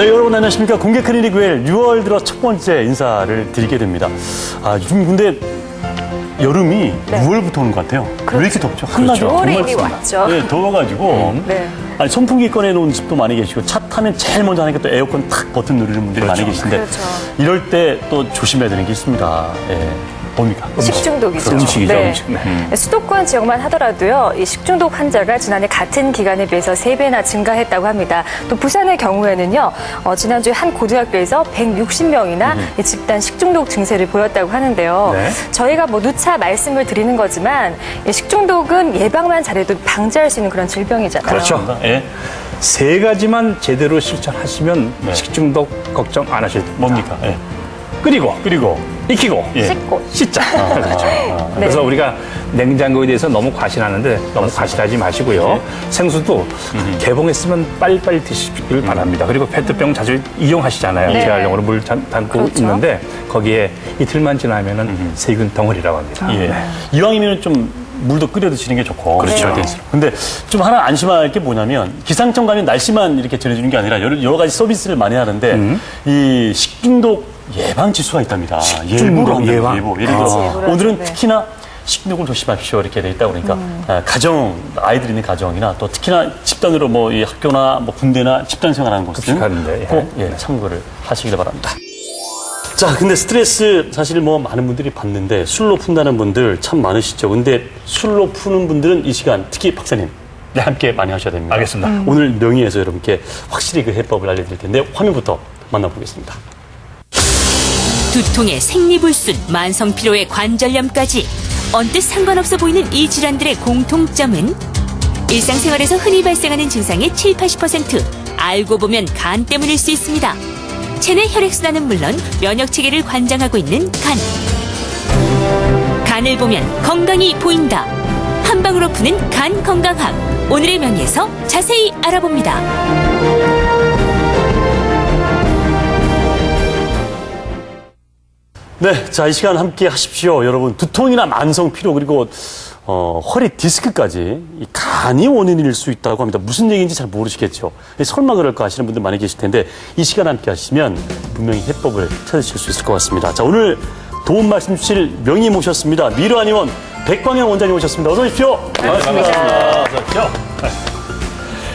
네, 여러분 안녕하십니까. 공개 클리닉 웰 6월 들어 첫 번째 인사를 드리게 됩니다. 요즘 근데 여름이 6월부터 오는 것 같아요. 그렇죠. 왜 이렇게 덥죠? 한낮에 6월이 이미 왔죠. 네, 더워가지고. 아니, 선풍기 꺼내놓은 집도 많이 계시고, 차 타면 제일 먼저 하는 게 또 에어컨 탁 버튼 누르는 분들이 많이 계신데, 그렇죠. 이럴 때 또 조심해야 되는 게 있습니다. 예. 뭡니까? 식중독이죠. 음식이죠, 네. 음식. 수도권 지역만 하더라도요, 이 식중독 환자가 지난해 같은 기간에 비해서 3배나 증가했다고 합니다. 또 부산의 경우에는요, 지난주에 한 고등학교에서 160명이나 집단 식중독 증세를 보였다고 하는데요. 네. 저희가 뭐 누차 말씀을 드리는 거지만, 이 식중독은 예방만 잘해도 방지할 수 있는 그런 질병이잖아요. 그렇죠. 예. 세 가지만 제대로 실천하시면 네. 식중독 걱정 안 하셔도 됩니다. 뭡니까? 예. 끓이고, 익히고, 예. 씻고. 씻자. 그렇죠. 그래서 우리가 냉장고에 대해서 너무 과신하는데 너무 과신하지 마시고요. 생수도 개봉했으면 빨리빨리 드시길 바랍니다. 그리고 페트병 자주 이용하시잖아요. 네. 재활용으로 물 담고 그렇죠. 있는데 거기에 이틀만 지나면은 세균 덩어리라고 합니다. 예. 네. 이왕이면 좀 물도 끓여 드시는 게 좋고. 그렇죠. 네. 근데 좀 하나 안심할 게 뭐냐면 기상청 가면 날씨만 이렇게 전해주는 게 아니라 여러 가지 서비스를 많이 하는데 이 식중독 예방 지수가 있답니다. 식중독 예방. 예를 들어 그렇지, 오늘은 네. 특히나 식중독을 조심하십시오 이렇게 돼 있다 보니까 아이들 있는 가정이나 또 특히나 집단으로 뭐 이 학교나 뭐 군대나 집단 생활하는 곳은 급식하는데, 꼭 참고를 하시길 바랍니다. 자, 근데 스트레스 사실 뭐 많은 분들이 받는데 술로 푼다는 분들 참 많으시죠. 근데 술로 푸는 분들은 이 시간 특히 박사님 함께 많이 하셔야 됩니다. 알겠습니다. 오늘 명의에서 여러분께 확실히 그 해법을 알려드릴 텐데 화면부터 만나보겠습니다. 두통에 생리불순, 만성피로에 관절염까지 언뜻 상관없어 보이는 이 질환들의 공통점은 일상생활에서 흔히 발생하는 증상의 70-80% 알고 보면 간 때문일 수 있습니다. 체내 혈액순환은 물론 면역체계를 관장하고 있는 간. 간을 보면 건강이 보인다. 한 방으로 푸는 간 건강학. 오늘의 명의에서 자세히 알아봅니다. 네, 자, 이 시간 함께 하십시오. 여러분, 두통이나 만성 피로 그리고 허리 디스크까지 이 간이 원인일 수 있다고 합니다. 무슨 얘기인지 잘 모르시겠죠. 설마 그럴까 하시는 분들 많이 계실 텐데 이 시간 함께 하시면 분명히 해법을 찾으실 수 있을 것 같습니다. 자, 오늘 도움 말씀 주실 명의 모셨습니다. 미르한 의원 백광현 원장님 모셨습니다. 어서 오십시오. 반갑습니다. 어서 오십시오.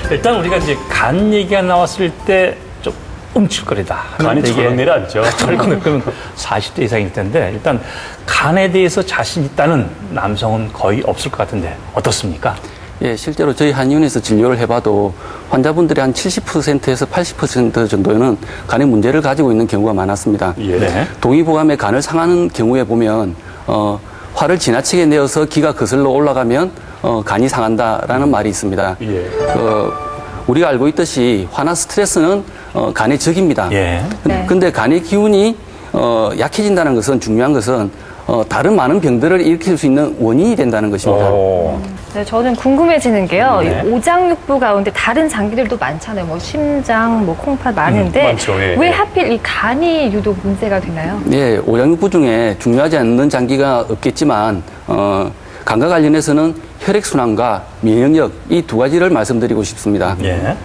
일단 우리가 이제 간 얘기가 나왔을 때 좀 움찔거리다. 간이 철렁 내려앉죠. 철렁 그러면 40대 이상일 텐데 일단 간에 대해서 자신 있다는 남성은 거의 없을 것 같은데 어떻습니까? 예, 실제로 저희 한의원에서 진료를 해봐도 환자분들의 한 70%에서 80% 정도는 간의 문제를 가지고 있는 경우가 많았습니다. 예. 네. 동의보감에 간을 상하는 경우에 보면 화를 지나치게 내어서 기가 거슬러 올라가면 간이 상한다라는 말이 있습니다. 예. 우리가 알고 있듯이 화나 스트레스는 간의 적입니다. 예. 네. 근데 간의 기운이 약해진다는 것은 중요한 것은 다른 많은 병들을 일으킬 수 있는 원인이 된다는 것입니다. 네, 저는 궁금해지는 게요. 네. 이 오장육부 가운데 다른 장기들도 많잖아요. 뭐 심장, 뭐 콩팥 많은데 많죠. 예. 왜 하필 이 간이 유독 문제가 되나요? 예, 오장육부 중에 중요하지 않는 장기가 없겠지만 간과 관련해서는 혈액순환과 면역력 이 두 가지를 말씀드리고 싶습니다. 예.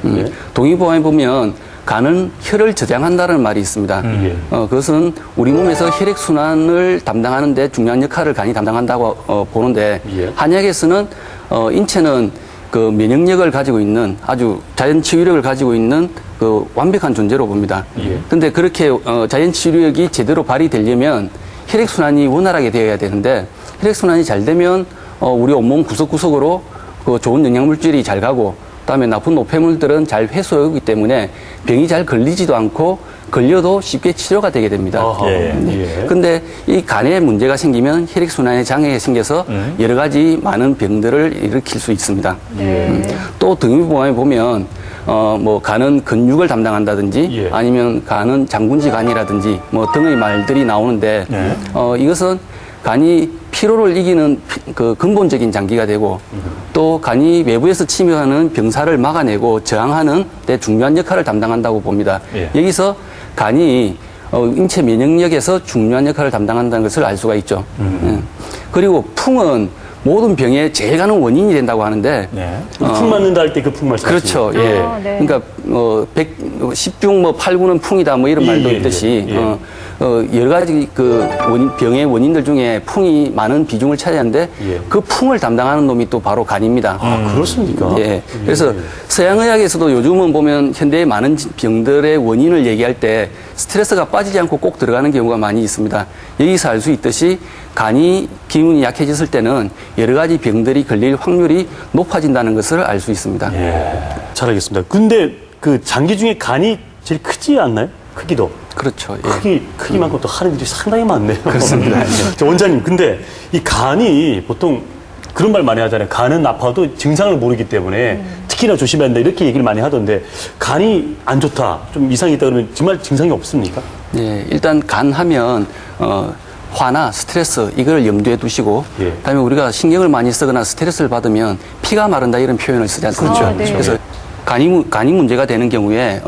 동의보감에 보면 간은 혈을 저장한다는 말이 있습니다. 예. 그것은 우리 몸에서 혈액순환을 담당하는 데 중요한 역할을 간이 담당한다고 보는데 예. 한약에서는 인체는 그 면역력을 가지고 있는 아주 자연 치유력을 가지고 있는 그 완벽한 존재로 봅니다. 그런데 그렇게 자연 치유력이 제대로 발휘되려면 혈액순환이 원활하게 되어야 되는데 혈액순환이 잘 되면 우리 온몸 구석구석으로 그 좋은 영양물질이 잘 가고 그다음에 나쁜 노폐물들은 잘 회수하기 때문에 병이 잘 걸리지도 않고 걸려도 쉽게 치료가 되게 됩니다. 근데 이 간에 문제가 생기면 혈액순환에 장애가 생겨서 여러 가지 많은 병들을 일으킬 수 있습니다. 또 등유보감에 보면 뭐 간은 근육을 담당한다든지 아니면 간은 장군지 간이라든지 뭐 등의 말들이 나오는데 이것은 간이 피로를 이기는 그 근본적인 장기가 되고 또 간이 외부에서 침입하는 병사를 막아내고 저항하는 데 중요한 역할을 담당한다고 봅니다. 여기서 간이 인체 면역력에서 중요한 역할을 담당한다는 것을 알 수가 있죠. 그리고 풍은 모든 병의 제일 가는 원인이 된다고 하는데 네. 풍 맞는다 할 때 그 풍 말씀하시죠? 그렇죠. 예. 네. 그러니까 10중 뭐 8구는 풍이다 뭐 이런 말도 예, 있듯이 예, 예. 여러 가지 그 병의 원인들 중에 풍이 많은 비중을 차지하는데 예. 그 풍을 담당하는 놈이 또 바로 간입니다. 아, 그렇습니까? 예. 그래서 서양의학에서도 요즘은 보면 현대의 많은 병들의 원인을 얘기할 때 스트레스가 빠지지 않고 꼭 들어가는 경우가 많이 있습니다. 여기서 알 수 있듯이 간이 기운이 약해졌을 때는 여러 가지 병들이 걸릴 확률이 높아진다는 것을 알 수 있습니다. 예. 잘 알겠습니다. 근데 그 장기 중에 간이 제일 크지 않나요? 크기도. 그렇죠. 예. 크기만큼 또 하는 일이 상당히 많네요. 그렇습니다. 저 원장님, 근데 이 간이 보통 그런 말 많이 하잖아요. 간은 아파도 증상을 모르기 때문에 특히나 조심해야 된다 이렇게 얘기를 많이 하던데 간이 안 좋다, 좀 이상이 있다 그러면 정말 증상이 없습니까? 예, 일단 간 하면 화나 스트레스 이걸 염두에 두시고 예. 그다음에 우리가 신경을 많이 쓰거나 스트레스를 받으면 피가 마른다 이런 표현을 쓰지 않습니까? 그렇죠. 네. 그래서 간이 문제가 되는 경우에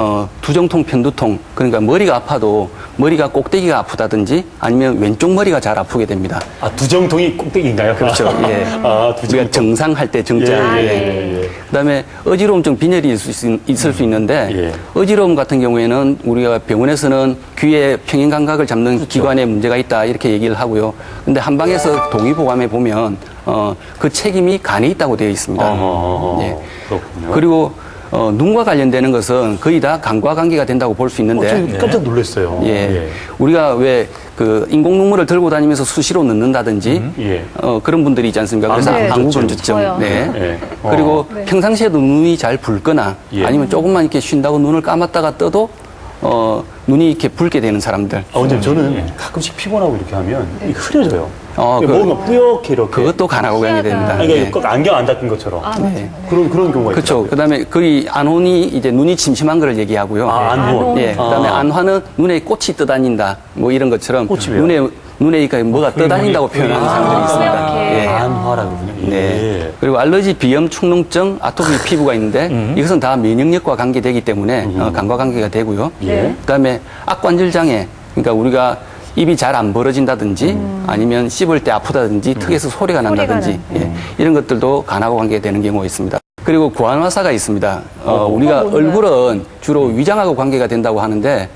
두정통, 편두통 그러니까 머리가 아파도 머리가 꼭대기가 아프다든지 아니면 왼쪽 머리가 잘 아프게 됩니다. 아, 두정통이 꼭대기인가요? 그렇죠. 예. 아, 우리가 두정통. 정상할 때 정자. 예. 그다음에 어지러움증 빈혈이 있을 수 있는데 예. 어지러움 같은 경우에는 우리가 병원에서는 귀의 평행 감각을 잡는 기관에 문제가 있다 이렇게 얘기를 하고요. 근데 한방에서 동의보감에 보면 그 책임이 간에 있다고 되어 있습니다. 예. 그렇군요. 그리고 눈과 관련되는 것은 거의 다 간과 관계가 된다고 볼 수 있는데 저 깜짝 놀랐어요. 예. 우리가 왜 그 인공 눈물을 들고 다니면서 수시로 넣는다든지 예. 그런 분들이 있지 않습니까? 그래서 네. 안구건조증. 저요. 네. 예. 그리고 평상시에도 눈이 잘 붉거나 예. 아니면 조금만 이렇게 쉰다고 눈을 감았다가 떠도 눈이 이렇게 붉게 되는 사람들. 아, 원장님, 저는 가끔씩 피곤하고 이렇게 하면 이게 흐려져요. 그- 뭔가 뿌옇게 이렇게. 그것도 간하고 관계 됩니다. 아니, 예. 그러니까 꼭 안경 안 닦은 것처럼. 네. 그런 경우가 그렇죠. 있어요. 그다음에 거의 안혼이 이제 눈이 침침한 걸 얘기하고요. 아, 안혼. 예. 그다음에 안화는 눈에 꽃이 떠다닌다. 뭐 이런 것처럼 꽃이 왜요? 눈에 그러니까 뭐가 떠다닌다고 표현하는 사람들이 있습니다. 뿌옇게. 예. 안화라거든요. 네. 예. 그리고 알러지, 비염, 축농증, 아토피 피부가 있는데 이것은 다 면역력과 관계되기 때문에 간과 관계가 되고요. 네. 그다음에 악관절 장애, 그러니까 우리가 입이 잘 안 벌어진다든지 아니면 씹을 때 아프다든지 턱에서 소리가 난다든지 나는, 이런 것들도 간하고 관계되는 경우가 있습니다. 그리고 구안화사가 있습니다. 우리가 얼굴은 주로 위장하고 관계가 된다고 하는데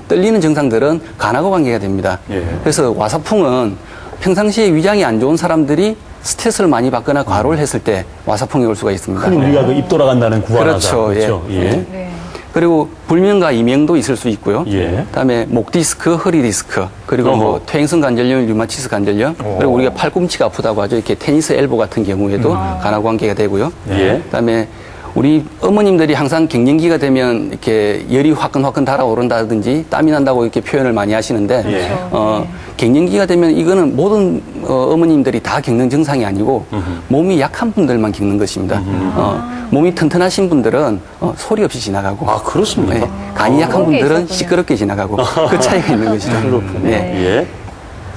떨리는 증상들은 간하고 관계가 됩니다. 예. 그래서 와사풍은 평상시에 위장이 안 좋은 사람들이 스트레스를 많이 받거나 과로를 했을 때 와사풍이 올 수가 있습니다. 흔히 우리가 그 입 돌아간다는 구안하자. 그렇죠. 그렇죠. 예. 예. 네. 그리고 불면과 이명도 있을 수 있고요. 예. 그다음에 목 디스크, 허리 디스크, 그리고 뭐 퇴행성 관절염, 류마티스 관절염, 그리고 우리가 팔꿈치가 아프다고 하죠. 이렇게 테니스 엘보 같은 경우에도 간하고 관계가 되고요. 예. 그다음에 우리 어머님들이 항상 갱년기가 되면 이렇게 열이 화끈화끈 달아오른다든지 땀이 난다고 이렇게 표현을 많이 하시는데 예. 갱년기가 되면 이거는 모든 어머님들이 다 겪는 증상이 아니고 몸이 약한 분들만 겪는 것입니다. 몸이 튼튼하신 분들은 소리 없이 지나가고 아, 그렇습니까? 네, 간이 약한 그런 게 분들은 있었군요. 시끄럽게 지나가고 그 차이가 있는 것이죠. 그렇군요. 네. 예.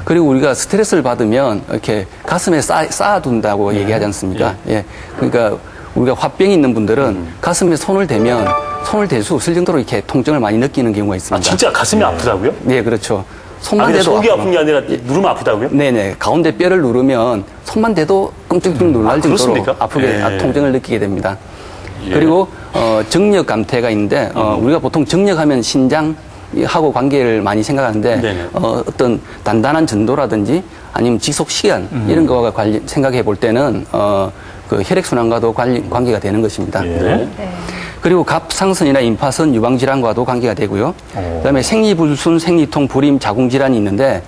그리고 우리가 스트레스를 받으면 이렇게 가슴에 쌓아둔다고 얘기하지 않습니까? 예. 그러니까 우리가 화병이 있는 분들은 가슴에 손을 대면 손을 댈 수 없을 정도로 이렇게 통증을 많이 느끼는 경우가 있습니다. 아, 진짜 가슴이 아프다고요? 네, 그렇죠. 아, 손만 근데 대도 속이 아프고. 아픈 게 아니라 누르면 아프다고요? 네네. 가운데 뼈를 누르면 손만 대도 끔찍 놀랄 정도로 그렇습니까? 아프게 예. 통증을 느끼게 됩니다. 예. 그리고 정력 감퇴가 있는데 우리가 보통 정력하면 신장하고 관계를 많이 생각하는데 네네. 어떤 단단한 전도라든지 아니면 지속 시간 이런 거와 생각해 볼 때는 그 혈액순환과도 관계가 되는 것입니다. 예. 그리고 갑상선이나 임파선 유방질환과도 관계가 되고요. 그다음에 생리불순, 생리통, 불임, 자궁질환이 있는데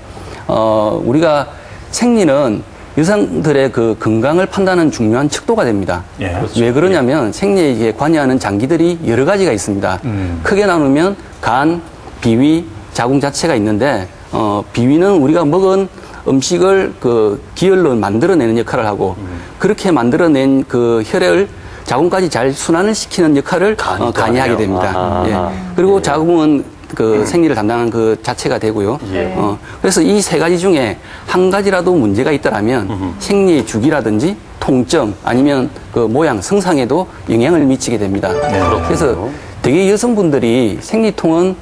우리가 생리는 여성들의 그 건강을 판단하는 중요한 척도가 됩니다. 예. 왜 그러냐면 생리에 관여하는 장기들이 여러 가지가 있습니다. 크게 나누면 간, 비위, 자궁 자체가 있는데 비위는 우리가 먹은 음식을 그 기혈로 만들어내는 역할을 하고 그렇게 만들어낸 그 혈액을 자궁까지 잘 순환을 시키는 역할을 간이 하게 됩니다. 아하. 예. 그리고 자궁은 그 생리를 담당하는 그 자체가 되고요. 예. 그래서 이 세 가지 중에 한 가지라도 문제가 있더라면 생리의 주기라든지 통증 아니면 그 모양, 성상에도 영향을 미치게 됩니다. 그래서 되게 여성분들이 생리통은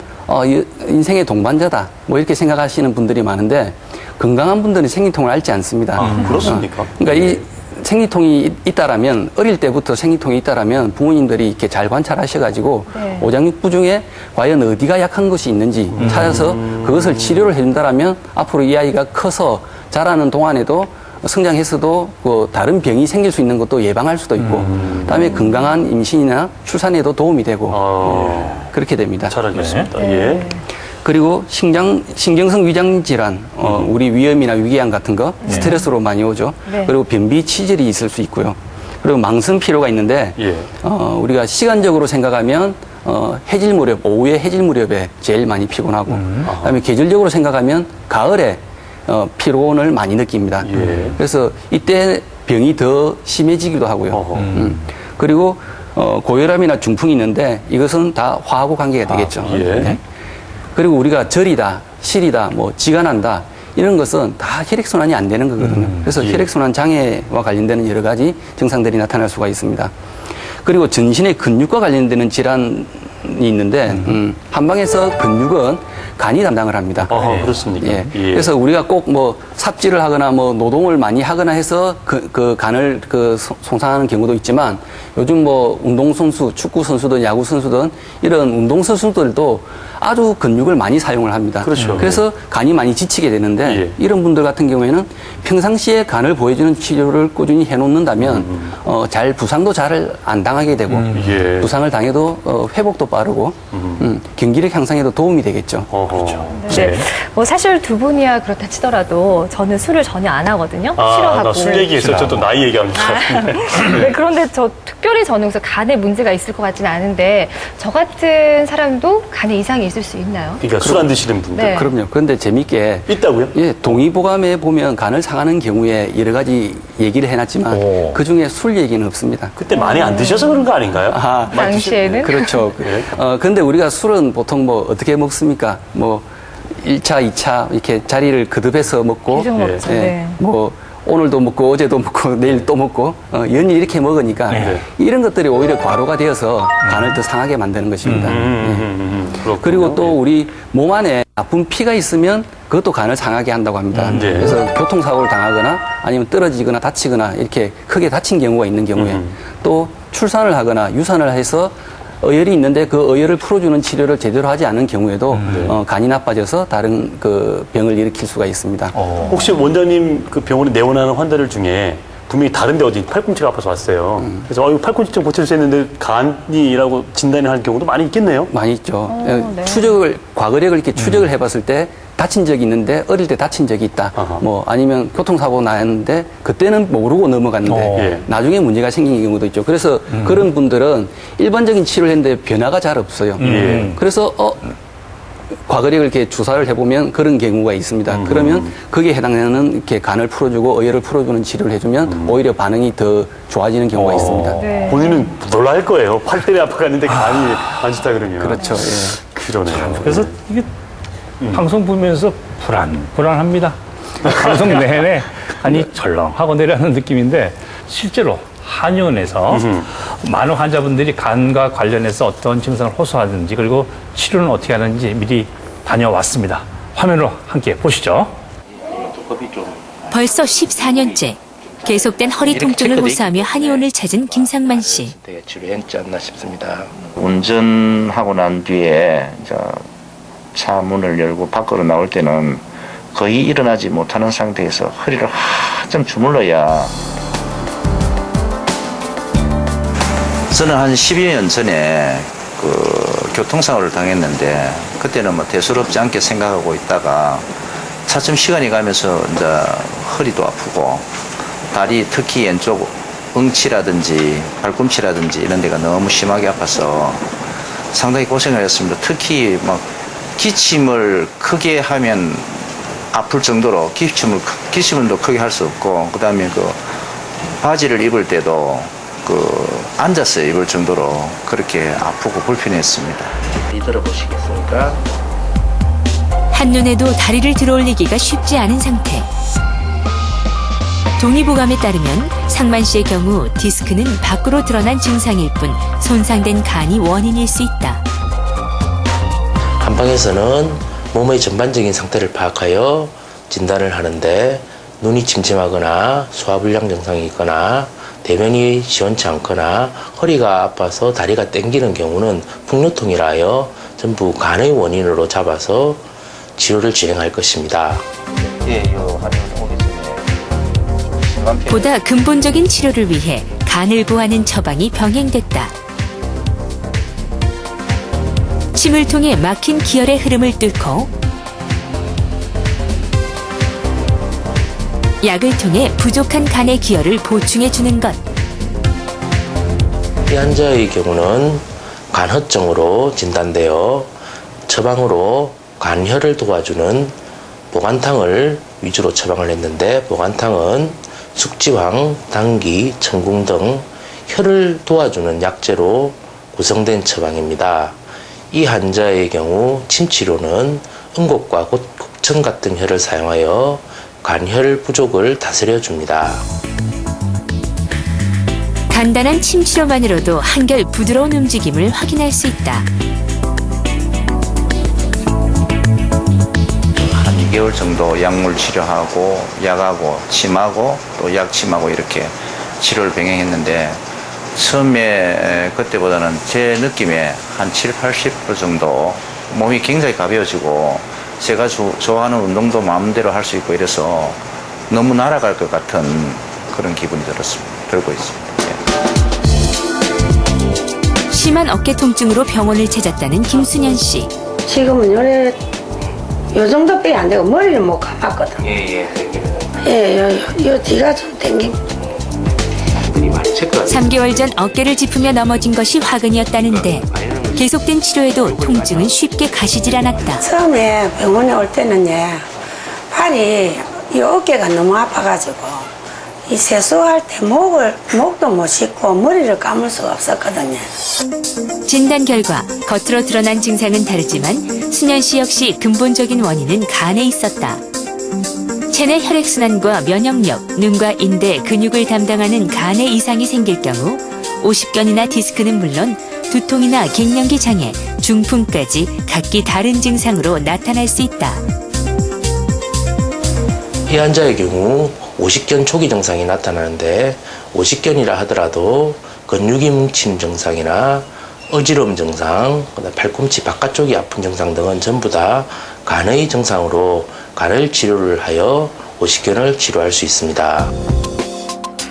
인생의 동반자다. 뭐 이렇게 생각하시는 분들이 많은데 건강한 분들은 생리통을 앓지 않습니다. 그렇습니까? 그러니까 이 생리통이 있다라면 어릴 때부터 생리통이 있다라면 부모님들이 이렇게 잘 관찰하셔가지고 네. 오장육부 중에 과연 어디가 약한 것이 있는지 찾아서 그것을 치료를 해준다라면 앞으로 이 아이가 커서 자라는 동안에도 성장해서도 그 다른 병이 생길 수 있는 것도 예방할 수도 있고 그다음에 건강한 임신이나 출산에도 도움이 되고 그렇게 됩니다. 잘 알겠습니다. 네. 예. 그리고 신경성 위장 질환, 우리 위염이나 위궤양 같은 거 스트레스로 많이 오죠. 네. 그리고 변비 치질이 있을 수 있고요. 그리고 망성 피로가 있는데 예. 우리가 시간적으로 생각하면 해질 무렵, 오후에 해질 무렵에 제일 많이 피곤하고 그다음에 계절적으로 생각하면 가을에 피로를 많이 느낍니다. 예. 그래서 이때 병이 더 심해지기도 하고요. 그리고 고혈압이나 중풍이 있는데 이것은 다 화하고 관계가 되겠죠. 예. 네. 그리고 우리가 절이다, 실이다, 뭐 지가 난다 이런 것은 다 혈액순환이 안 되는 거거든요. 그래서 예. 혈액순환 장애와 관련되는 여러 가지 증상들이 나타날 수가 있습니다. 그리고 전신의 근육과 관련되는 질환이 있는데 한방에서 근육은 간이 담당을 합니다. 그렇습니까? 예. 예. 그래서 우리가 꼭 뭐 삽질을 하거나 뭐 노동을 많이 하거나 해서 그 간을 손상하는 경우도 있지만 요즘 뭐 운동선수, 축구선수든 야구선수든 이런 운동선수들도 아주 근육을 많이 사용을 합니다. 그렇죠. 그래서 간이 많이 지치게 되는데 예. 이런 분들 같은 경우에는 평상시에 간을 보여주는 치료를 꾸준히 해놓는다면 잘 부상도 잘 안 당하게 되고 예. 부상을 당해도 회복도 빠르고 경기력 향상에도 도움이 되겠죠. 그렇죠. 네. 뭐 사실 두 분이야 그렇다 치더라도 저는 술을 전혀 안 하거든요. 싫어하고. 나 술 얘기했었죠. 또 나이 얘기하는 줄 알았는데. 네, 그런데 특별히 저는 그래서 간에 문제가 있을 것 같지는 않은데 저 같은 사람도 간에 이상이 있을 수 있나요? 그러니까 술 안 드시는 분들. 네. 그럼요. 그런데 재밌게 있다고요? 예, 동의보감에 보면 간을 상하는 경우에 여러 가지 얘기를 해놨지만 오. 그 중에 술 얘기는 없습니다. 그때 많이 안 드셔서 그런 거 아닌가요? 당시에는 그렇죠. 예. 근데 우리가 술은 보통 뭐 어떻게 먹습니까? 뭐 1차, 2차 이렇게 자리를 거듭해서 먹고 계속 먹죠. 네. 뭐 오늘도 먹고 어제도 먹고 내일 또 먹고 연일 이렇게 먹으니까 네. 이런 것들이 오히려 과로가 되어서 간을 더 상하게 만드는 것입니다. 그렇군요. 그리고 또 우리 몸 안에 나쁜 피가 있으면 그것도 간을 상하게 한다고 합니다. 네. 그래서 교통사고를 당하거나 아니면 떨어지거나 다치거나 이렇게 크게 다친 경우가 있는 경우에 또 출산을 하거나 유산을 해서 어혈이 있는데 그 어혈을 풀어주는 치료를 제대로 하지 않은 경우에도 간이 나빠져서 다른 그 병을 일으킬 수가 있습니다. 혹시 원장님 그 병원에 내원하는 환자들 중에 분명히 다른데 어디 팔꿈치가 아파서 왔어요. 그래서 이거 팔꿈치 좀 고쳐주세요 했는데 간이라고 진단을 하는 경우도 많이 있겠네요. 많이 있죠. 네. 과거력을 이렇게 추적을 해봤을 때 다친 적이 있는데 어릴 때 다친 적이 있다. 뭐 아니면 교통사고 났는데 그때는 모르고 넘어갔는데 예. 나중에 문제가 생긴 경우도 있죠. 그래서 그런 분들은 일반적인 치료를 했는데 변화가 잘 없어요. 그래서 과거력을 이렇게 주사를 해보면 그런 경우가 있습니다. 그러면 거기에 해당되는 이렇게 간을 풀어주고 어혈을 풀어주는 치료를 해주면 오히려 반응이 더 좋아지는 경우가 있습니다. 네. 본인은 놀랄 거예요. 팔 때문에 아파갔는데 간이 안 좋다 그러면. 그렇죠. 예. 그러네요. 그래서 이게 방송 보면서 불안합니다. 방송 내내 간이 절렁하고 내려가는 느낌인데 실제로 한의원에서 많은 환자분들이 간과 관련해서 어떤 증상을 호소하는지 그리고 치료는 어떻게 하는지 미리 다녀왔습니다. 화면으로 함께 보시죠. 벌써 14년째 계속된 허리 통증을 호소하며 한의원을 찾은 김상만 씨. 되게 지루했지 않나 싶습니다. 운전하고 난 뒤에 차 문을 열고 밖으로 나올 때는 거의 일어나지 못하는 상태에서 허리를 한참 주물러야. 저는 한 12여 년 전에 교통사고를 당했는데 그때는 뭐 대수롭지 않게 생각하고 있다가 차츰 시간이 가면서 이제 허리도 아프고 다리 특히 왼쪽 응치라든지 발꿈치라든지 이런 데가 너무 심하게 아파서 상당히 고생을 했습니다. 특히 막 기침을 크게 하면 아플 정도로 기침은 더 크게 할 수 없고 그다음에 바지를 입을 때도 앉아서 입을 정도로 그렇게 아프고 불편했습니다. 들어보시겠습니까? 한눈에도 다리를 들어올리기가 쉽지 않은 상태. 동의보감에 따르면 상만 씨의 경우 디스크는 밖으로 드러난 증상일 뿐 손상된 간이 원인일 수 있다. 한방에서는 몸의 전반적인 상태를 파악하여 진단을 하는데 눈이 침침하거나 소화불량 증상이 있거나 대변이 시원치 않거나 허리가 아파서 다리가 땡기는 경우는 풍뇨통이라 하여 전부 간의 원인으로 잡아서 치료를 진행할 것입니다. 보다 근본적인 치료를 위해 간을 보호하는 처방이 병행됐다. 침을 통해 막힌 기혈의 흐름을 뚫고 약을 통해 부족한 간의 기혈을 보충해 주는 것. 이 환자의 경우는 간허증으로 진단되어 처방으로 간혈을 도와주는 보관탕을 위주로 처방을 했는데, 보관탕은 숙지황, 당귀, 청궁 등 혈을 도와주는 약재로 구성된 처방입니다. 이 환자의 경우 침치료는 응곡과 곡천 같은 혈을 사용하여 간혈 부족을 다스려 줍니다. 간단한 침 치료만으로도 한결 부드러운 움직임을 확인할 수 있다. 한 2개월 정도 약물 치료하고 약하고 침하고 또 약침하고 이렇게 치료를 병행했는데, 처음에 그때보다는 제 느낌에 한 70~80% 정도 몸이 굉장히 가벼워지고 제가 좋아하는 운동도 마음대로 할 수 있고 이래서 너무 날아갈 것 같은 그런 기분이 들고 있습니다. 심한 어깨 통증으로 병원을 찾았다는 김순현 씨. 지금은 요 정도밖에 안 되고 머리를 못 감았거든. 요 뒤가 좀 땡깁니다. 3개월 전 어깨를 짚으며 넘어진 것이 화근이었다는데 계속된 치료에도 통증은 쉽게 가시질 않았다. 처음에 병원에 올 때는 팔이 이 어깨가 너무 아파가지고 이 세수할 때 목도 못 씻고 머리를 감을 수가 없었거든요. 진단 결과 겉으로 드러난 증상은 다르지만 순현 씨 역시 근본적인 원인은 간에 있었다. 체내 혈액순환과 면역력, 눈과 인대, 근육을 담당하는 간에 이상이 생길 경우 오십견이나 디스크는 물론 두통이나 갱년기 장애, 중풍까지 각기 다른 증상으로 나타날 수 있다. 이 환자의 경우 오십견 초기 증상이 나타나는데, 오십견이라 하더라도 근육이 뭉친 증상이나 어지러움 증상, 팔꿈치 바깥쪽이 아픈 증상 등은 전부 다 간의 증상으로 간을 치료를 하여 오십견을 치료할 수 있습니다.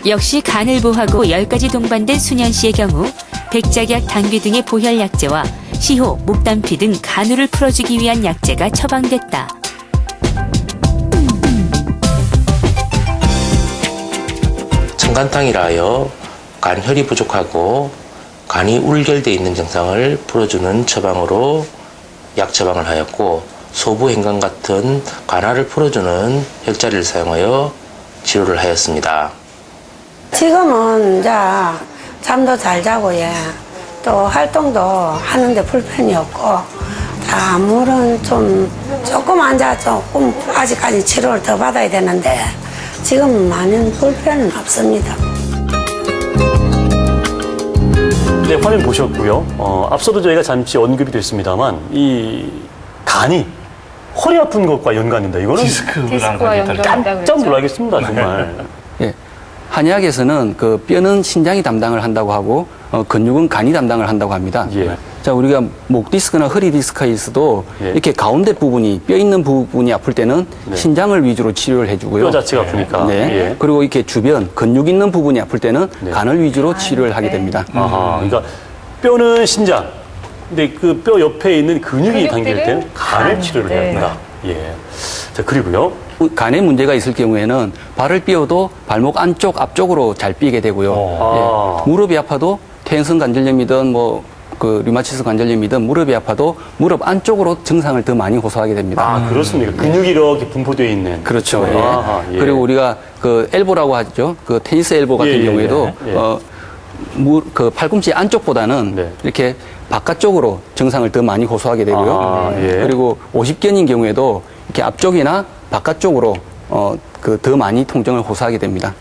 역시 간을 보호하고 10가지 동반된 순현 씨의 경우 백작약, 당귀 등의 보혈 약재와 시호, 목단피 등 간우를 풀어주기 위한 약재가 처방됐다. 청간탕이라 하여 간혈이 부족하고 간이 울결되어 있는 증상을 풀어주는 처방으로 약 처방을 하였고, 소부행간 같은 간화를 풀어주는 혈자리를 사용하여 치료를 하였습니다. 지금은 이제 잠도 잘 자고 또 활동도 하는데 불편이 없고, 아무런 조금 앉아 조금 아직까지 치료를 더 받아야 되는데 지금은 많은 불편은 없습니다. 네, 화면 보셨고요. 앞서도 저희가 잠시 언급이 됐습니다만 이 간이 허리 아픈 것과 연관된다. 이거는 디스크와 연관된다고 깜짝 놀라겠습니다, 정말. 예. 한의학에서는 그 뼈는 신장이 담당을 한다고 하고 근육은 간이 담당을 한다고 합니다. 예. 자, 우리가 목 디스크나 허리 디스크에서도 예. 이렇게 가운데 부분이 뼈 있는 부분이 아플 때는 네. 신장을 위주로 치료를 해주고요. 뼈 자체가 아프니까. 네. 예. 그리고 이렇게 주변 근육 있는 부분이 아플 때는 네. 간을 위주로 치료를 하게 됩니다. 아하, 그러니까 뼈는 신장, 근데 그 뼈 옆에 있는 근육이 당길 때는 간을 치료를 해야 된다. 예. 자, 그리고요. 간에 문제가 있을 경우에는 발을 삐어도 발목 안쪽 앞쪽으로 잘 삐게 되고요. 예. 무릎이 아파도 퇴행성 관절염이든 류마티스 관절염이든 무릎이 아파도 무릎 안쪽으로 증상을 더 많이 호소하게 됩니다. 아, 그렇습니까? 근육이 이렇게 분포되어 있는. 그렇죠. 예. 아하, 예. 그리고 우리가 그 엘보라고 하죠. 그 테니스 엘보 같은 예, 예, 경우에도 예. 그 팔꿈치 안쪽보다는 네. 이렇게 바깥쪽으로 증상을 더 많이 호소하게 되고요. 아, 예. 그리고 50견인 경우에도 이렇게 앞쪽이나 바깥쪽으로 그 더 많이 통증을 호소하게 됩니다.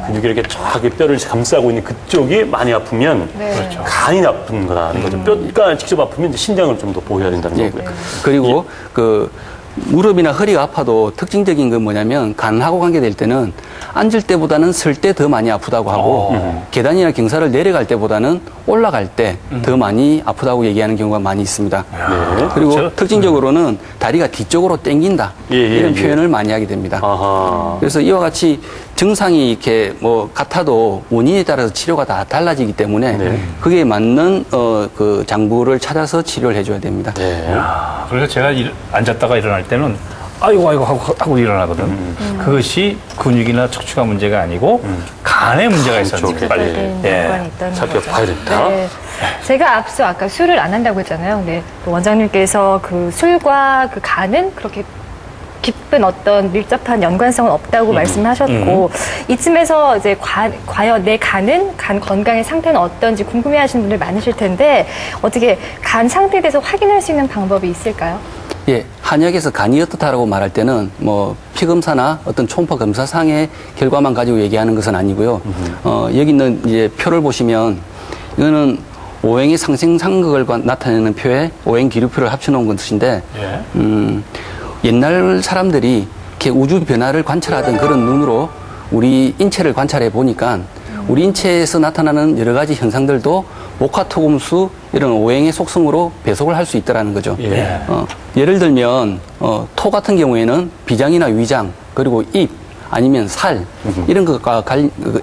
근육이 이렇게 쫙 뼈를 감싸고 있는 그쪽이 많이 아프면 네. 그렇죠. 간이 나쁜 거라는 거죠. 뼈가 직접 아프면 이제 신장을 좀 더 보호해야 된다는 예. 거고요. 그리고 그 무릎이나 허리가 아파도 특징적인 건 뭐냐면 간하고 관계될 때는 앉을 때보다는 설 때 더 많이 아프다고 하고 계단이나 경사를 내려갈 때보다는 올라갈 때 더 많이 아프다고 얘기하는 경우가 많이 있습니다. 네. 그리고 그렇죠. 특징적으로는 다리가 뒤쪽으로 당긴다 이런 표현을 많이 하게 됩니다. 아하. 그래서 이와 같이 증상이 이렇게 뭐 같아도 원인에 따라서 치료가 다 달라지기 때문에 네. 그게 맞는 그 장부를 찾아서 치료를 해줘야 됩니다. 네. 그래서 제가 앉았다가 일어날 때는 아이고 하고 일어나거든. 그것이 근육이나 척추가 문제가 아니고 간에 문제가 있었는지 빨리. 연관이 있다는 살펴봐야 거죠. 된다. 네. 제가 앞서 아까 술을 안 한다고 했잖아요. 근데 또 원장님께서 그 술과 그 간은 그렇게 깊은 어떤 밀접한 연관성은 없다고 말씀하셨고 이쯤에서 이제 과연 내 간 건강의 상태는 어떤지 궁금해하시는 분들 많으실 텐데 어떻게 간 상태에 대해서 확인할 수 있는 방법이 있을까요? 예, 한약에서 간이 어떻다라고 말할 때는 뭐 피검사나 어떤 초음파 검사상의 결과만 가지고 얘기하는 것은 아니고요. 여기 있는 이제 표를 보시면 이거는 오행의 상생상극을 나타내는 표에 오행 기류표를 합쳐놓은 것인데 예. 옛날 사람들이 이렇게 우주 변화를 관찰하던 그런 눈으로 우리 인체를 관찰해 보니까 우리 인체에서 나타나는 여러 가지 현상들도 목화토금수 이런 오행의 속성으로 배속을 할 수 있다라는 거죠. 예. 예를 들면 토 같은 경우에는 비장이나 위장 그리고 입 아니면 살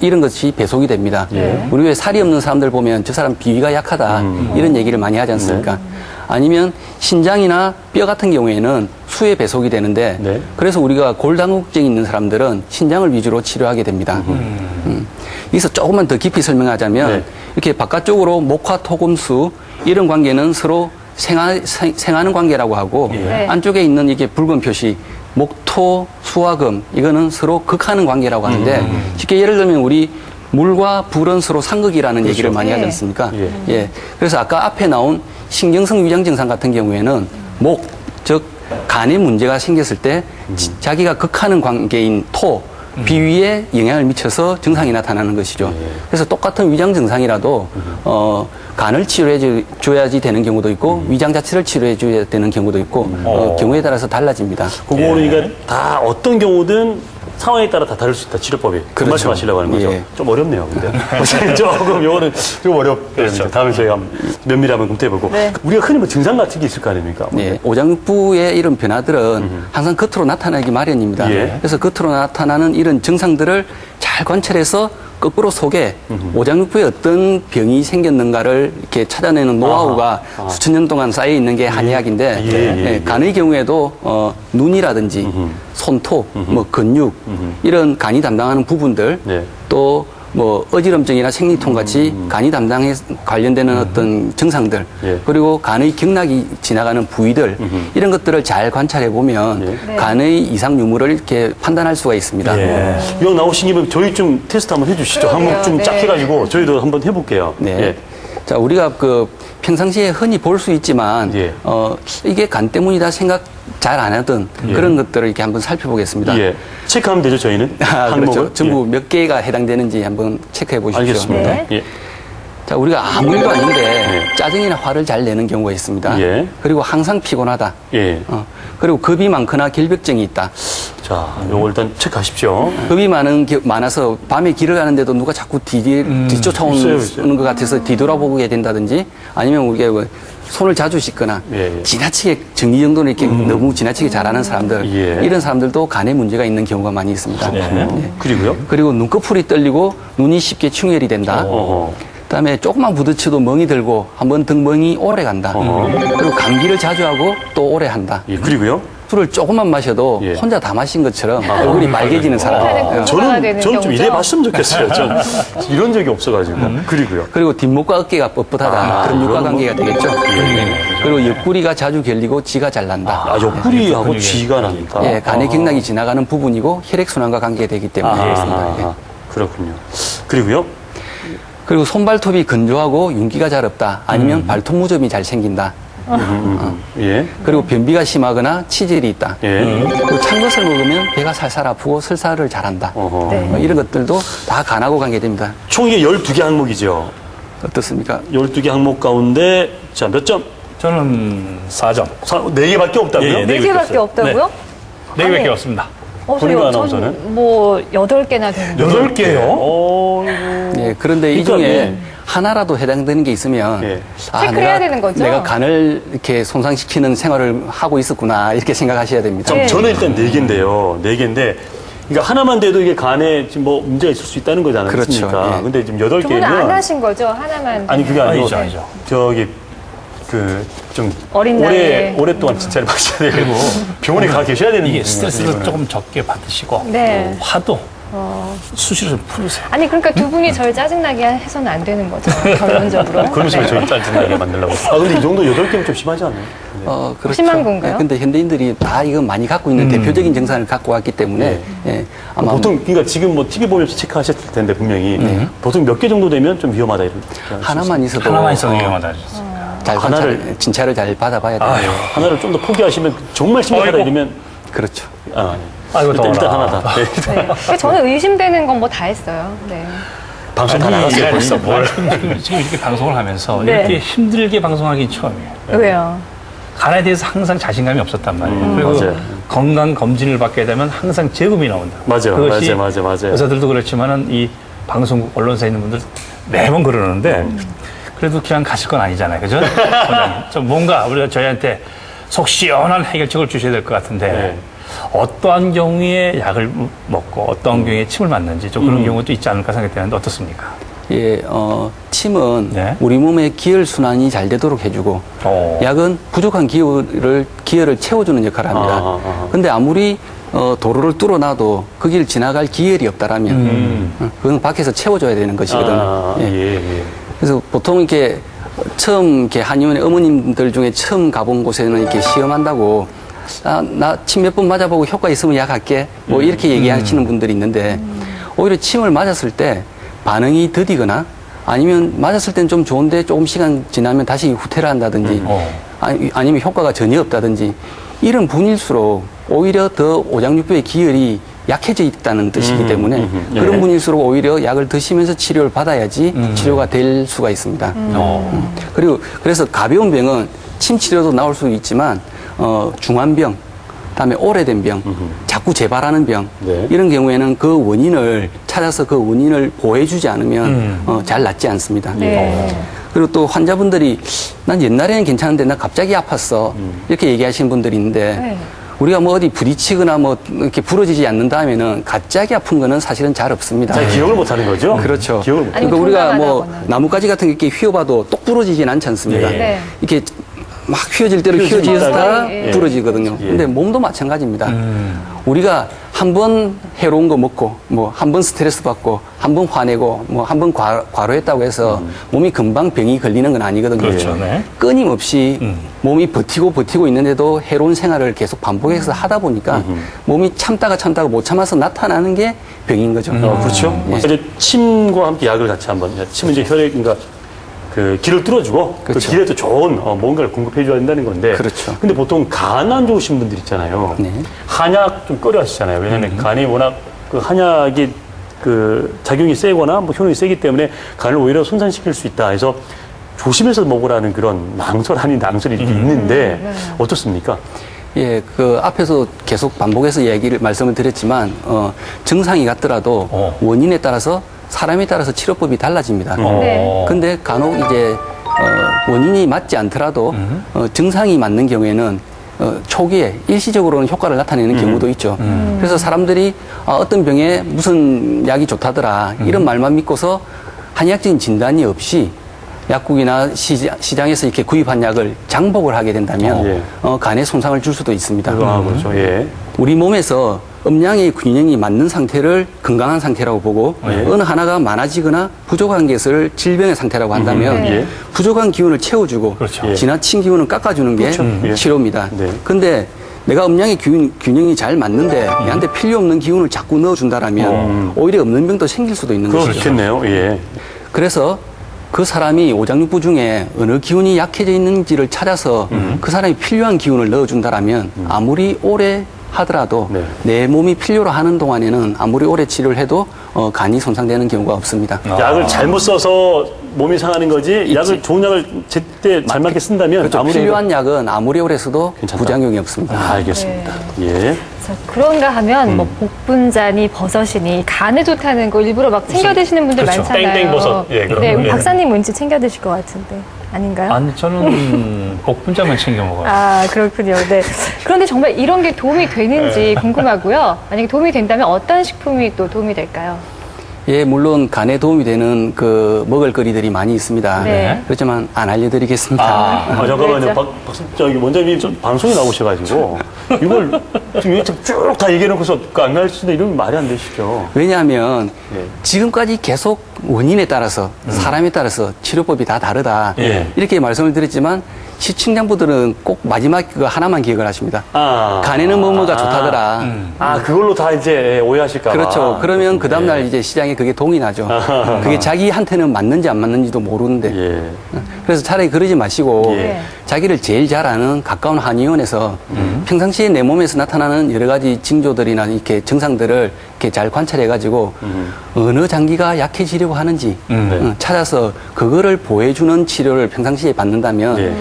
이런 것이 배속이 됩니다. 우리 왜 살이 없는 사람들 보면 저 사람 비위가 약하다 이런 얘기를 많이 하지 않습니까? 아니면 신장이나 뼈 같은 경우에는 수에 배속이 되는데 네. 그래서 우리가 골다공증이 있는 사람들은 신장을 위주로 치료하게 됩니다. 여기서 조금만 더 깊이 설명하자면 네. 이렇게 바깥쪽으로 목화 토금수 이런 관계는 서로 생하는 관계라고 하고 네. 안쪽에 있는 이게 붉은 표시 목토 수화금 이거는 서로 극하는 관계라고 하는데 쉽게 예를 들면 우리 물과 불은 서로 상극이라는 얘기를 많이 하지 않습니까? 예. 그래서 아까 앞에 나온 신경성 위장 증상 같은 경우에는 목, 즉 간에 문제가 생겼을 때 자기가 극하는 관계인 토, 비위에 영향을 미쳐서 증상이 나타나는 것이죠. 그래서 똑같은 위장 증상이라도 간을 치료해 줘야지 되는 경우도 있고 위장 자체를 치료해 줘야 되는 경우도 있고 경우에 따라서 달라집니다. 그거는 그러니까 다 어떤 경우든 상황에 따라 다 다를 수 있다, 치료법이. 그 그렇죠. 말씀하시려고 하는 거죠. 예. 좀 어렵네요, 근데. 조금 요거는 좀 어렵죠. 다음에 저희가 면밀히 한번 검토해보고. 네. 우리가 흔히 뭐 증상 같은 게 있을 거 아닙니까? 네, 오장육부의 이런 변화들은 항상 겉으로 나타나기 마련입니다. 예. 그래서 겉으로 나타나는 이런 증상들을 잘 관찰해서 거꾸로 속에 오장육부에 어떤 병이 생겼는가를 이렇게 찾아내는 노하우가 수천 년 동안 쌓여 있는 게 한의학인데 예. 간의 경우에도 눈이라든지 손톱, 뭐 근육 이런 간이 담당하는 부분들 네. 또 뭐 어지럼증이나 생리통 같이 간이 담당해 관련되는 어떤 증상들 예. 그리고 간의 경락이 지나가는 부위들 이런 것들을 잘 관찰해 보면 네. 간의 이상 유무를 이렇게 판단할 수가 있습니다. 예. 이왕 나오신 김에 저희 좀 테스트 한번 해주시죠. 그러게요. 한번 좀 쫙 네. 해가지고 저희도 한번 해볼게요. 네. 예. 자, 우리가 그 평상시에 흔히 볼 수 있지만 예. 이게 간 때문이다 생각 잘 안 하던 그런 것들을 이렇게 한번 살펴보겠습니다. 예. 체크하면 되죠, 저희는? 항목을? 그렇죠. 전부 예. 몇 개가 해당되는지 한번 체크해 보십시오. 알겠습니다. 네. 예. 자, 우리가 아무 일도 아닌데 네. 짜증이나 화를 잘 내는 경우가 있습니다. 예. 그리고 항상 피곤하다. 예. 그리고 겁이 많거나 결벽증이 있다. 자, 요거 일단 체크하십시오. 겁이 많아서 밤에 길을 가는데도 누가 자꾸 뒤쫓아오는 있어요. 것 같아서 뒤돌아보게 된다든지 아니면 우리가 뭐 손을 자주 씻거나 예. 지나치게 정리정돈을 이렇게 너무 지나치게 잘하는 사람들 예. 이런 사람들도 간에 문제가 있는 경우가 많이 있습니다. 그리고요? 그리고 눈꺼풀이 떨리고 눈이 쉽게 충혈이 된다. 어허. 그다음에 조금만 부딪혀도 멍이 들고 한번 등 멍이 오래 간다. 그리고 감기를 자주 하고 또 오래 한다. 예, 그리고요? 술을 조금만 마셔도 예. 혼자 다 마신 것처럼 얼굴이 빨개지는 사람. 아, 되는 저는 좀 경우죠? 이래 봤으면 좋겠어요. 전 이런 적이 없어가지고. 그리고요? 그리고 뒷목과 어깨가 뻣뻣하다. 그럼 육아 그러면 관계가 되겠죠. 네. 그리고 옆구리가 자주 결리고 지가 잘 난다. 아, 옆구리하고 쥐가 난다. 예, 간의 경락이 지나가는 부분이고 혈액순환과 관계되기 때문에 그렇습니다. 예. 그렇군요. 그리고요? 그리고 손발톱이 건조하고 윤기가 잘 없다. 아니면 발톱 무좀이 잘 생긴다. 예. 그리고 변비가 심하거나 치질이 있다. 예. 그리고 찬 것을 먹으면 배가 살살 아프고 설사를 잘한다. 어허. 네. 뭐 이런 것들도 다 간하고 관계됩니다. 총 이게 12개 항목이죠. 어떻습니까? 12개 항목 가운데 자, 몇 점? 저는 4점. 4개밖에 없다고요? 예, 예. 네 개밖에 없다고요? 네 개밖에 아니, 없습니다. 본인과 아나운서는? 뭐 8개나 되는 거. 8개요? 예, 그런데 이 그러니까, 중에 예. 하나라도 해당되는 게 있으면 예. 체크해야 되는 거죠? 내가 간을 이렇게 손상시키는 생활을 하고 있었구나 이렇게 생각하셔야 됩니다. 네. 저는 일단 4개인데요. 4개인데 그러니까 하나만 돼도 이게 간에 지금 뭐 문제가 있을 수 있다는 거지 않습니까? 그렇죠. 예. 근데 지금 두 분은 안 8개면 하신 거죠? 하나만. 아니 그게 아니고 아니죠. 저기 그 좀 어린 나이에. 오랫동안 진찰을 받으셔야 되고 병원에 가 계셔야 되는 이게 거거든요, 스트레스를 이거는. 조금 적게 받으시고 네. 화도 수시로 좀 풀으세요. 아니 그러니까 두 분이 저를 짜증나게 해서는 안 되는 거죠. 결론적으로. 그러면서 왜 저희 짜증나게 만들려고. 근데 이 정도 8개면 좀 심하지 않나요? 그렇죠. 심한 건가요? 예, 근데 현대인들이 다 이거 많이 갖고 있는 대표적인 증상을 갖고 왔기 때문에 예, 아마 보통 그러니까 지금 뭐 TV 보면서 체크하셨을 텐데 분명히 보통 몇 개 정도 되면 좀 위험하다 이런. 하나만 있어도 하나만 있어도 위험하다 하셨어요. 잘 하나를- 진찰을 잘 받아봐야 돼요. 하나를 좀 더 포기하시면 정말 심각하다 아이고. 이러면 그렇죠. 아이고, 일단 더워라. 하나다. 네. 네. 저는 의심되는 건 뭐 다 했어요. 네. 방송 다 나갔어요. 있어. 본인이. 지금 이렇게 방송을 하면서 네. 이렇게 힘들게 방송하기 처음이에요. 왜요? 간에 대해서 항상 자신감이 없었단 말이에요. 그리고 맞아요. 건강 검진을 받게 되면 항상 재음이 나온다. 맞아요. 그것이 맞아요. 의사들도 그렇지만은 이 방송국 언론사에 있는 분들 매번 그러는데 그래도 그냥 가실 건 아니잖아요. 그죠? 원장님. 좀 뭔가 우리가 저희한테 속 시원한 해결책을 주셔야 될 것 같은데 네. 어떠한 경우에 약을 먹고 어떠한 경우에 침을 맞는지 좀 그런 경우도 있지 않을까 생각되는데 어떻습니까? 예, 침은 네. 우리 몸의 기혈 순환이 잘 되도록 해주고 약은 부족한 기혈을 채워주는 역할을 합니다. 근데 아무리 도로를 뚫어놔도 그 길 지나갈 기혈이 없다라면 그건 밖에서 채워줘야 되는 것이거든요. 예. 그래서 보통 이렇게 처음 이렇게 한의원의 어머님들 중에 처음 가본 곳에는 이렇게 시험한다고 나 침 몇 번 맞아보고 효과 있으면 약 할게 뭐 이렇게 얘기하시는 분들이 있는데 오히려 침을 맞았을 때 반응이 더디거나 아니면 맞았을 땐 좀 좋은데 조금 시간 지나면 다시 후퇴를 한다든지 아니면 효과가 전혀 없다든지 이런 분일수록 오히려 더 오장육부의 기혈이 약해져 있다는 뜻이기 때문에 그런 분일수록 오히려 약을 드시면서 치료를 받아야지 치료가 될 수가 있습니다. 그리고 그래서 가벼운 병은 침 치료도 나올 수 있지만 중한 병, 그다음에 오래된 병, 자꾸 재발하는 병 네. 이런 경우에는 그 원인을 찾아서 그 원인을 보호해주지 않으면 잘 낫지 않습니다. 네. 그리고 또 환자분들이 난 옛날에는 괜찮은데 나 갑자기 아팠어 이렇게 얘기하시는 분들이 있는데 네. 우리가 뭐 어디 부딪히거나 뭐 이렇게 부러지지 않는다 하면은 갑자기 아픈 거는 사실은 잘 없습니다. 잘 기억을 못 하는 거죠? 그렇죠. 기억을 못. 아니, 그러니까 우리가 뭐 건강하다거나. 나뭇가지 같은 게 이렇게 휘어봐도 똑 부러지진 않지 않습니까? 예. 네. 이렇게 막 휘어질 대로 휘어지면 휘어지다가 예. 부러지거든요. 예. 근데 몸도 마찬가지입니다. 우리가 한 번 해로운 거 먹고 뭐 한 번 스트레스 받고 한 번 화내고 뭐 한 번 과로했다고 해서 몸이 금방 병이 걸리는 건 아니거든요. 그렇죠, 네. 끊임없이 몸이 버티고 있는데도 해로운 생활을 계속 반복해서 하다 보니까 몸이 참다가 못 참아서 나타나는 게 병인 거죠. 그렇죠. 이제 침과 함께 약을 같이 한번. 침은 이제 혈액, 그러니까 그 길을 뚫어주고 그 그렇죠. 길에 또 좋은 뭔가를 공급해줘야 된다는 건데. 그렇죠. 근데 보통 간 안 좋으신 분들 있잖아요. 네. 한약 좀 꺼려 하시잖아요. 왜냐하면 간이 워낙 그 한약이 그 작용이 세거나 뭐 효능이 세기 때문에 간을 오히려 손상시킬 수 있다 해서 조심해서 먹으라는 그런 낭설 아닌 낭설이 이렇게 있는데 어떻습니까? 예, 그 앞에서 계속 반복해서 말씀을 드렸지만 증상이 같더라도 원인에 따라서 사람에 따라서 치료법이 달라집니다. 네. 근데 간혹 이제 원인이 맞지 않더라도 증상이 맞는 경우에는 초기에 일시적으로는 효과를 나타내는 경우도 있죠. 그래서 사람들이 어떤 병에 무슨 약이 좋다더라 이런 말만 믿고서 한의학적인 진단이 없이 약국이나 시장에서 이렇게 구입한 약을 장복을 하게 된다면 간에 손상을 줄 수도 있습니다. 그렇죠. 예. 우리 몸에서 음양의 균형이 맞는 상태를 건강한 상태라고 보고 어느 하나가 많아지거나 부족한 것을 질병의 상태라고 한다면 예. 부족한 기운을 채워주고 그렇죠. 지나친 기운을 깎아주는 게 예. 치료입니다. 네. 근데 내가 음양의 균형이 잘 맞는데 얘한테 필요 없는 기운을 자꾸 넣어준다라면 오히려 없는 병도 생길 수도 있는 거죠. 그렇겠네요. 예. 그래서 그 사람이 오장육부 중에 어느 기운이 약해져 있는지를 찾아서 그 사람이 필요한 기운을 넣어준다라면 아무리 오래 하더라도 네. 내 몸이 필요로 하는 동안에는 아무리 오래 치료를 해도 간이 손상되는 경우가 없습니다. 약을 잘못 써서 몸이 상하는 거지 약을 좋은 약을 제때 잘 맞게 쓴다면 그렇죠. 아무리 필요한 약은 아무리 오래 써도 괜찮다. 부작용이 없습니다. 알겠습니다. 예. 자, 그런가 하면 뭐 복분자니 버섯이니 간에 좋다는 거 일부러 막 챙겨 드시는 분들 그렇죠. 많잖아요. 땡땡버섯. 예, 그런 네, 거. 예. 박사님 왠지 챙겨 드실 것 같은데 아닌가요? 아니, 저는 복분자만 챙겨 먹어요. 아, 그렇군요. 네. 그런데 정말 이런 게 도움이 되는지 궁금하고요. 만약에 도움이 된다면 어떤 식품이 또 도움이 될까요? 예, 물론 간에 도움이 되는 그 먹을거리들이 많이 있습니다. 네. 그렇지만 안 알려드리겠습니다. 잠깐만요. 그렇죠. 저기 원장님 좀 방송에 나오셔가지고 이걸 쭉 다 얘기해놓고서 안 가르치는데 이러면 말이 안 되시죠. 왜냐하면 예. 지금까지 계속 원인에 따라서 사람에 따라서 치료법이 다 다르다. 예. 이렇게 말씀을 드렸지만 시청자분들은 꼭 마지막 그거 하나만 기억을 하십니다. 아. 간에는 뭐뭐가 좋다더라. 아, 그걸로 다 이제 오해하실까 봐. 그렇죠. 그러면 그 다음날 이제 시장에 그게 동이 나죠. 그게 자기한테는 맞는지 안 맞는지도 모르는데. 예. 그래서 차라리 그러지 마시고 예. 자기를 제일 잘 아는 가까운 한의원에서 평상시에 내 몸에서 나타나는 여러 가지 징조들이나 이렇게 증상들을 이렇게 잘 관찰해가지고 어느 장기가 약해지려고 하는지 찾아서 그거를 보여주는 치료를 평상시에 받는다면 예.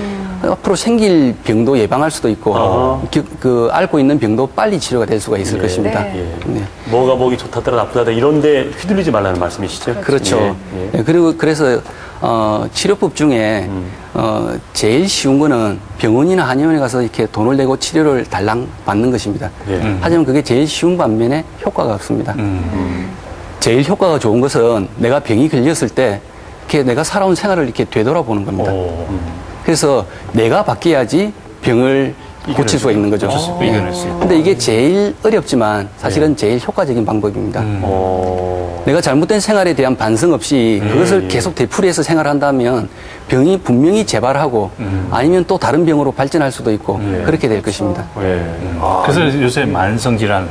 앞으로 생길 병도 예방할 수도 있고 그 앓고 있는 병도 빨리 치료가 될 수가 있을 것입니다. 네. 네. 뭐가 뭐기 좋다더라 나쁘다더라 이런데 휘둘리지 말라는 말씀이시죠? 그렇죠. 예, 예. 네, 그리고 그래서 치료법 중에 제일 쉬운 거는 병원이나 한의원에 가서 이렇게 돈을 내고 치료를 달랑 받는 것입니다. 예. 하지만 그게 제일 쉬운 반면에 효과가 없습니다. 제일 효과가 좋은 것은 내가 병이 걸렸을 때 이렇게 내가 살아온 생활을 이렇게 되돌아보는 겁니다. 그래서 내가 바뀌어야지 병을 고칠 수가 있는 거죠. 이겨낼 수 있고. 근데 이게 제일 어렵지만 사실은 제일 효과적인 방법입니다. 내가 잘못된 생활에 대한 반성 없이 그것을 계속 되풀이해서 생활한다면 병이 분명히 재발하고 아니면 또 다른 병으로 발전할 수도 있고 그렇게 될 것입니다. 예. 그래서 요새 만성질환을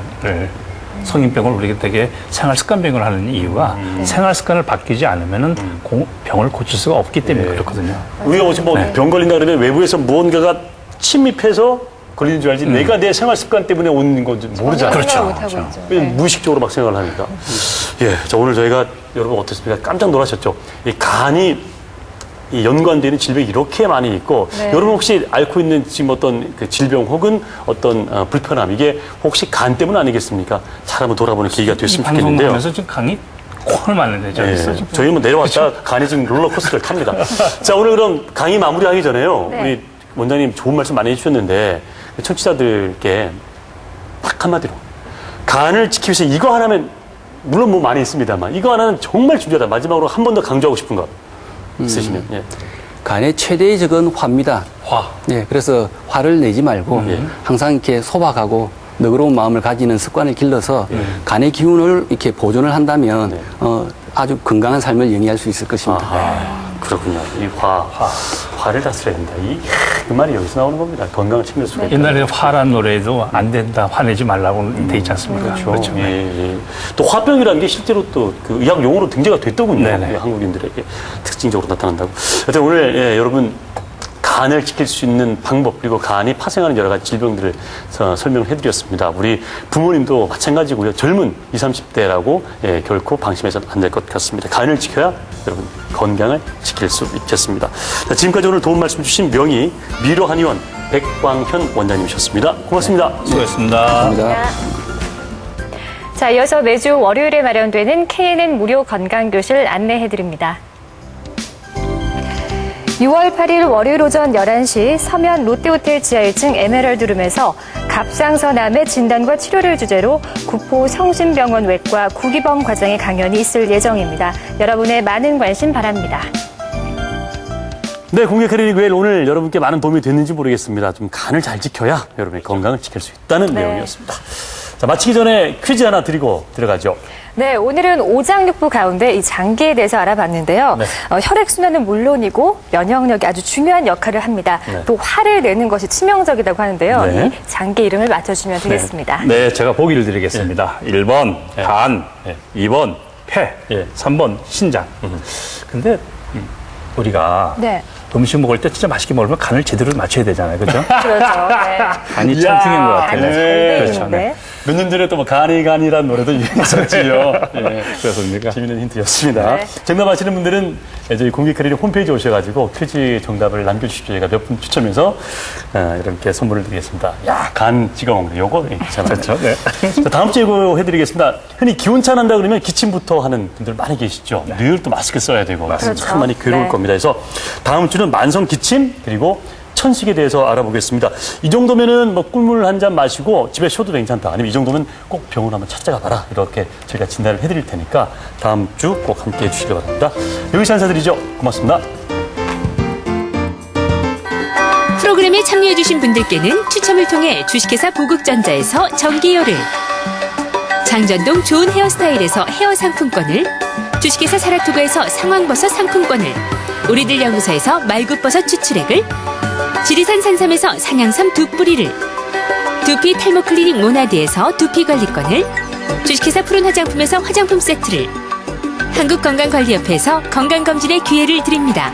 성인병을 우리가 되게 생활 습관병을 하는 이유가 생활 습관을 바뀌지 않으면은 병을 고칠 수가 없기 때문에 그렇거든요. 우리가 혹시 뭐 병 걸린다 그러면 외부에서 무언가가 침입해서 걸리는 줄 알지 내가 내 생활 습관 때문에 오는 건지 모르잖아요. 생각을 못하고 있죠. 왜냐면 무의식적으로 막 생각을 하니까. 예, 자, 오늘 저희가 여러분 어떻습니까? 깜짝 놀라셨죠? 이 간이 이 연관되는 질병이 이렇게 많이 있고 네. 여러분 혹시 앓고 있는 지금 어떤 그 질병 혹은 어떤 불편함 이게 혹시 간 때문 아니겠습니까? 잘 한번 돌아보는 계기가 됐으면 좋겠는데요. 방송하면서 지금 강이 콩을 맞는데 저기서 지금. 저희 뭐 내려왔다 간이 지금 롤러코스터를 탑니다. 자, 오늘 그럼 강의 마무리하기 전에요. 네. 우리 원장님 좋은 말씀 많이 해주셨는데 청취자들께 딱 한마디로 간을 지키기 위해서 이거 하나면 물론 뭐 많이 있습니다만 이거 하나는 정말 중요하다. 마지막으로 한 번 더 강조하고 싶은 것 있으시면. 예. 간의 최대의 적은 화입니다. 화. 네, 그래서 화를 내지 말고 항상 이렇게 소박하고 너그러운 마음을 가지는 습관을 길러서 간의 기운을 이렇게 보존을 한다면 아주 건강한 삶을 영위할 수 있을 것입니다. 그렇군요. 이 화를 다스려야 된다. 그 말이 여기서 나오는 겁니다. 건강을 챙길 수가 있다. 옛날에 화란 노래도 안 된다, 화내지 말라고 돼 있지 않습니까? 그렇죠. 예, 예. 또 화병이라는 게 실제로 또 그 의학 용어로 등재가 됐더군요. 네네. 예, 한국인들에게 특징적으로 나타난다고. 하여튼 오늘 여러분 간을 지킬 수 있는 방법 그리고 간이 파생하는 여러 가지 질병들을 설명해드렸습니다. 우리 부모님도 마찬가지고요. 젊은 20, 30대라고 결코 방심해서는 안 될 것 같습니다. 간을 지켜야 여러분 건강을 지킬 수 있겠습니다. 자, 지금까지 오늘 도움 말씀 주신 명의 미로한의원 백광현 원장님이셨습니다. 고맙습니다. 수고했습니다. 감사합니다. 자, 이어서 매주 월요일에 마련되는 KNN 무료 건강교실 안내해드립니다. 6월 8일 월요일 오전 11시 서면 롯데호텔 지하 1층 에메랄드룸에서 갑상선암의 진단과 치료를 주제로 구포 성심병원 외과 구기범 과장의 강연이 있을 예정입니다. 여러분의 많은 관심 바랍니다. 네, 공개 클리닉 오늘 여러분께 많은 도움이 됐는지 모르겠습니다. 좀 간을 잘 지켜야 여러분의 건강을 지킬 수 있다는 내용이었습니다. 자, 마치기 전에 퀴즈 하나 드리고 들어가죠. 네, 오늘은 오장육부 가운데 이 장기에 대해서 알아봤는데요. 네. 혈액순환은 물론이고 면역력이 아주 중요한 역할을 합니다. 네. 또 화를 내는 것이 치명적이라고 하는데요. 네. 이 장기 이름을 맞춰주시면 되겠습니다. 네, 제가 보기를 드리겠습니다. 1번 간, 2번 폐, 예. 3번 신장. 근데 우리가 네. 음식 먹을 때 진짜 맛있게 먹으면 간을 제대로 맞춰야 되잖아요. 그렇죠? 그렇죠. 네. 간이 참 중요한 것 같아요. 네. 그렇죠. 네. 몇 년 전에 또 뭐 간이라는 노래도 유행했었지요. 예. 그렇습니까? 재미있는 힌트였습니다. 네. 정답 아시는 분들은 저희 공개카리리 홈페이지에 오셔가지고 퀴즈 정답을 남겨주십시오. 저희가 몇 분 추첨해서 이렇게 선물을 드리겠습니다. 야, 간 찍어 먹는 요거 괜찮아요. 그렇죠. 네. 자, 다음 주에 이거 해드리겠습니다. 흔히 기온차 난다 그러면 기침부터 하는 분들 많이 계시죠. 늘 또 마스크 써야 되고 그렇죠. 참 많이 괴로울 네. 겁니다. 그래서 다음 주는 만성 기침 그리고 천식에 대해서 알아보겠습니다. 이 정도면은 뭐 꿀물 한 잔 마시고 집에 쉬어도 괜찮다. 아니면 이 정도면 꼭 병원 한번 찾아가 봐라. 이렇게 저희가 진단을 해드릴 테니까 다음 주 꼭 함께 해주시기 바랍니다. 여기서 인사드리죠. 고맙습니다. 프로그램에 참여해주신 분들께는 추첨을 통해 주식회사 보국전자에서 전기요를, 장전동 좋은 헤어스타일에서 헤어 상품권을, 주식회사 사라토그에서 상황버섯 상품권을, 우리들 연구소에서 말굽버섯 추출액을, 지리산 산삼에서 산양삼 두 뿌리를, 두피 탈모 클리닉 모나드에서 두피 관리권을, 주식회사 푸른 화장품에서 화장품 세트를, 한국건강관리협회에서 건강검진의 기회를 드립니다.